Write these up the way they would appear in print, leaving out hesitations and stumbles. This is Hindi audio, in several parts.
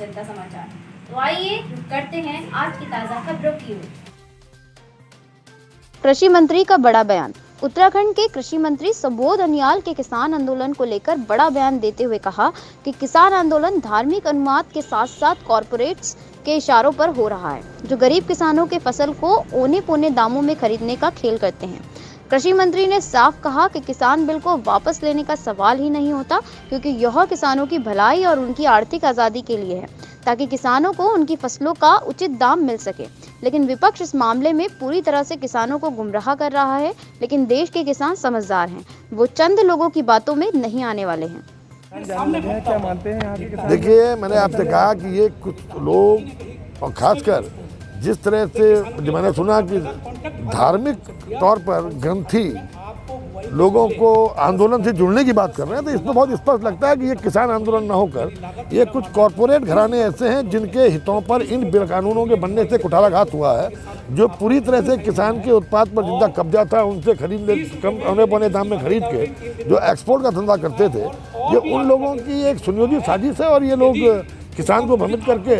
जनता समाचार। तो आइए करते हैं आज की ताजा खबरों की ओर। कृषि मंत्री का बड़ा बयान। उत्तराखंड के कृषि मंत्री सुबोध उनियाल के किसान आंदोलन को लेकर बड़ा बयान देते हुए कहा कि किसान आंदोलन धार्मिक अनुवाद के साथ साथ कॉरपोरेट्स के इशारों पर हो रहा है, जो गरीब किसानों के फसल को औने पौने दामों में खरीदने का खेल करते हैं। कृषि मंत्री ने साफ कहा कि किसान बिल को वापस लेने का सवाल ही नहीं होता, क्योंकि यह किसानों की भलाई और उनकी आर्थिक आज़ादी के लिए है, ताकि किसानों को उनकी फसलों का उचित दाम मिल सके। लेकिन विपक्ष इस मामले में पूरी तरह से किसानों को गुमराह कर रहा है। लेकिन देश के किसान समझदार हैं, वो चंद लोगों की बातों में नहीं आने वाले हैं। क्या मानते हैं यहाँ के किसान? देखिए, मैंने आपसे कहा कि ये कुछ लोग और खासकर जिस तरह से मैंने सुना कि धार्मिक तौर पर ग्रंथी लोगों को आंदोलन से जुड़ने की बात कर रहे हैं, तो इसमें बहुत स्पष्ट लगता है कि ये किसान आंदोलन न होकर ये कुछ कॉरपोरेट घराने ऐसे हैं जिनके हितों पर इन बिल कानूनों के बनने से कुठाराघात हुआ है, जो पूरी तरह से किसान के उत्पाद पर जिनका कब्जा था उनसे खरीद कम औने पौने दाम में खरीद के जो एक्सपोर्ट का धंधा करते थे, ये उन लोगों की एक सुनियोजित साजिश है। और ये लोग किसान को भ्रमित करके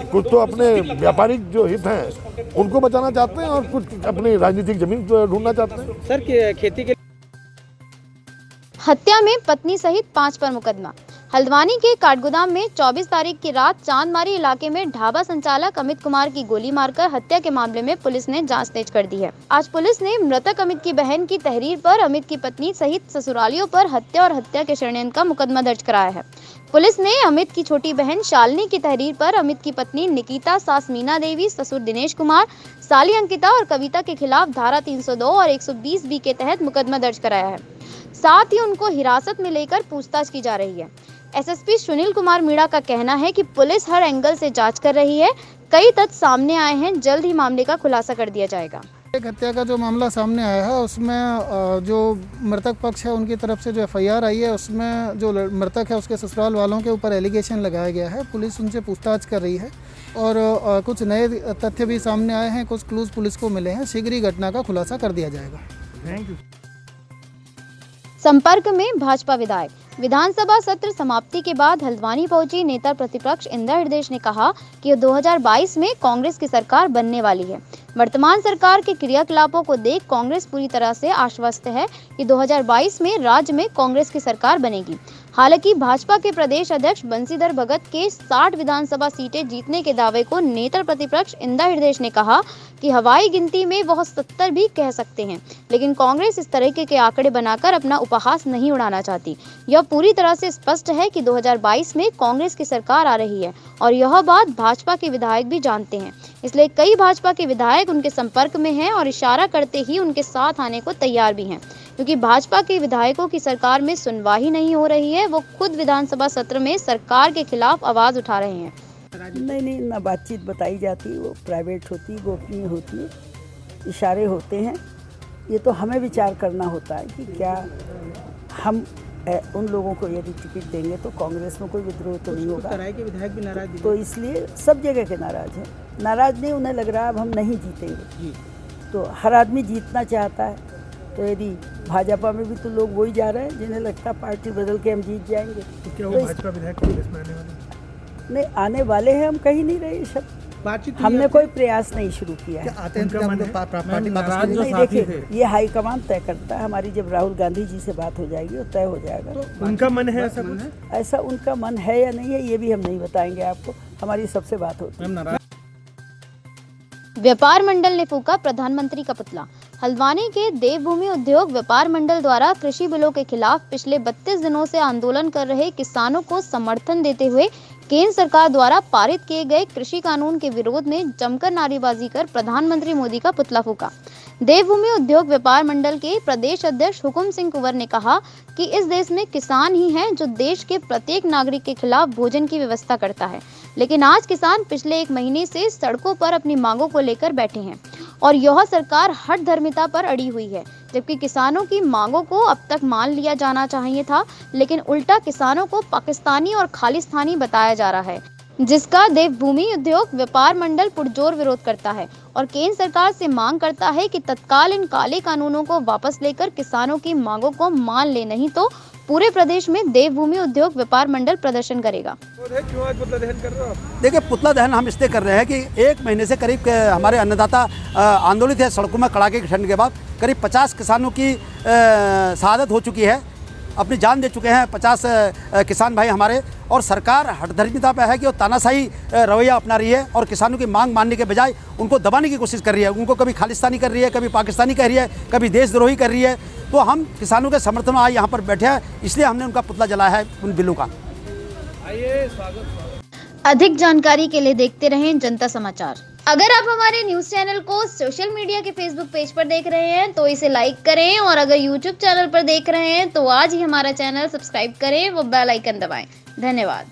कुछ तो अपने व्यापारिक जो हित हैं उनको बचाना चाहते हैं और कुछ अपनी राजनीतिक जमीन ढूंढना चाहते हैं। सर, खेती के हत्या में पत्नी सहित 5 पर मुकदमा। हल्द्वानी के काठगोदाम में 24 तारीख की रात चांदमारी इलाके में ढाबा संचालक अमित कुमार की गोली मारकर हत्या के मामले में पुलिस ने जांच तेज कर दी है। आज पुलिस ने मृतक अमित की बहन की तहरीर पर अमित की पत्नी सहित ससुरालियों पर हत्या और हत्या के षड्यंत्र का मुकदमा दर्ज कराया है। पुलिस ने अमित की छोटी बहन शालिनी की तहरीर पर अमित की पत्नी निकिता, सास मीना देवी, ससुर दिनेश कुमार, साली अंकिता और कविता के खिलाफ धारा 302 और 120 बी के तहत मुकदमा दर्ज कराया है। साथ ही उनको हिरासत में लेकर पूछताछ की जा रही है। एसएसपी सुनील कुमार मीणा का कहना है कि पुलिस हर एंगल से जांच कर रही है। कई तथ्य सामने आए हैं, जल्द ही मामले का खुलासा कर दिया जाएगा। एक हत्या का जो मामला सामने आया है उसमें जो मृतक पक्ष है उनकी तरफ से जो एफआईआर आई है उसमें जो मृतक है उसके ससुराल वालों के ऊपर एलिगेशन लगाया गया है। पुलिस उनसे पूछताछ कर रही है और कुछ नए तथ्य भी सामने आए हैं, कुछ क्लूज पुलिस को मिले हैं। शीघ्र ही घटना का खुलासा कर दिया जाएगा। Thank you. संपर्क में भाजपा विधायक। विधानसभा सत्र समाप्ति के बाद हल्द्वानी पहुंची नेता प्रतिपक्ष इंदिरा हृदय ने कहा कि 2022 में कांग्रेस की सरकार बनने वाली है। वर्तमान सरकार के क्रियाकलापों को देख कांग्रेस पूरी तरह से आश्वस्त है कि 2022 में राज्य में कांग्रेस की सरकार बनेगी। हालांकि भाजपा के प्रदेश अध्यक्ष बंशीधर भगत के 60 विधानसभा सीटें जीतने के दावे को नेता प्रतिपक्ष इंदिरा हृदय ने कहा कि हवाई गिनती में वह 70 भी कह सकते हैं, लेकिन कांग्रेस इस तरह के आंकड़े बनाकर अपना उपहास नहीं उड़ाना चाहती। यह पूरी तरह से स्पष्ट है कि 2022 में कांग्रेस की सरकार आ रही है और यह बात भाजपा के विधायक भी जानते हैं। इसलिए कई भाजपा के विधायक उनके संपर्क में हैं और इशारा करते ही उनके साथ आने को तैयार भी हैं, क्योंकि भाजपा के विधायकों की सरकार में सुनवाई नहीं हो रही है। वो खुद विधानसभा सत्र में सरकार के खिलाफ आवाज उठा रहे हैं। नहीं, ना बातचीत बताई जाती, वो प्राइवेट होती, गोपनीय होती, इशारे होते हैं। ये तो हमें विचार करना होता है कि क्या हम उन लोगों को यदि टिकट देंगे तो कांग्रेस में कोई विद्रोह तो नहीं होगा। के विधायक भी नाराज, तो इसलिए सब जगह के नाराज हैं। नाराज नहीं, उन्हें लग रहा है अब हम नहीं जीतेंगे। तो हर आदमी जीतना चाहता है। तो यदि भाजपा में भी तो लोग वही जा रहे हैं जिन्हें लगता है पार्टी बदल के हम जीत जाएंगे। तो क्या वो भाजपा विधायक कांग्रेस में आने वाले? नहीं, आने वाले हैं, हम कहीं नहीं रहे। सब बातचीत हमने कोई प्रयास नहीं शुरू किया है। नहीं, देखिए, ये हाईकमान तय करता है। हमारी जब राहुल गांधी जी से बात हो जाएगी वो तय हो जाएगा। तो उनका मन है ऐसा कुछ? ऐसा उनका मन है या नहीं है ये भी हम नहीं बताएंगे आपको। हमारी सबसे बात होती है। व्यापार मंडल ने फूका प्रधानमंत्री का पुतला। हल्द्वानी के देवभूमि उद्योग व्यापार मंडल द्वारा कृषि बिलों के खिलाफ पिछले 32 दिनों से आंदोलन कर रहे किसानों को समर्थन देते हुए केंद्र सरकार द्वारा पारित किए गए कृषि कानून के विरोध में जमकर नारेबाजी कर प्रधानमंत्री मोदी का पुतला फूका। देवभूमि उद्योग व्यापार मंडल के प्रदेश अध्यक्ष हुकुम सिंह कुंवर ने कहा कि इस देश में किसान ही हैं जो देश के प्रत्येक नागरिक के खिलाफ भोजन की व्यवस्था करता है, लेकिन आज किसान पिछले 1 महीने से सड़कों पर अपनी मांगों को लेकर बैठे हैं और यह सरकार हठधर्मिता पर अड़ी हुई है। जबकि किसानों की मांगों को अब तक मान लिया जाना चाहिए था, लेकिन उल्टा किसानों को पाकिस्तानी और खालिस्तानी बताया जा रहा है। जिसका देवभूमि उद्योग व्यापार मंडल पुरजोर विरोध करता है और केंद्र सरकार से मांग करता है कि तत्काल इन काले कानूनों को वापस लेकर किसानों की मांगों को मान ले, नहीं तो पूरे प्रदेश में देवभूमि उद्योग व्यापार मंडल प्रदर्शन करेगा। क्यों आज पुतला दहन कर रहे हो आप? देखिए, पुतला दहन हम इसलिए कर रहे हैं कि एक महीने से करीब हमारे अन्नदाता आंदोलित है। सड़कों में कड़ाके की ठंड के बाद करीब 50 किसानों की शहादत हो चुकी है, अपनी जान दे चुके हैं 50 किसान भाई हमारे। और सरकार हठधर्मिता पे है कि वो तानाशाही रवैया अपना रही है और किसानों की मांग मानने के बजाय उनको दबाने की कोशिश कर रही है। उनको कभी खालिस्तानी कर रही है, कभी पाकिस्तानी कह रही है, कभी देशद्रोही कर रही है। तो हम किसानों के समर्थन में आज यहाँ पर बैठे हैं, इसलिए हमने उनका पुतला जलाया है उन बिलों का। अधिक जानकारी के लिए देखते रहें जनता समाचार। अगर आप हमारे न्यूज चैनल को सोशल मीडिया के फेसबुक पेज पर देख रहे हैं तो इसे लाइक करें, और अगर यूट्यूब चैनल पर देख रहे हैं तो आज ही हमारा चैनल सब्सक्राइब करें, वो बेल आइकन दबाएं। धन्यवाद।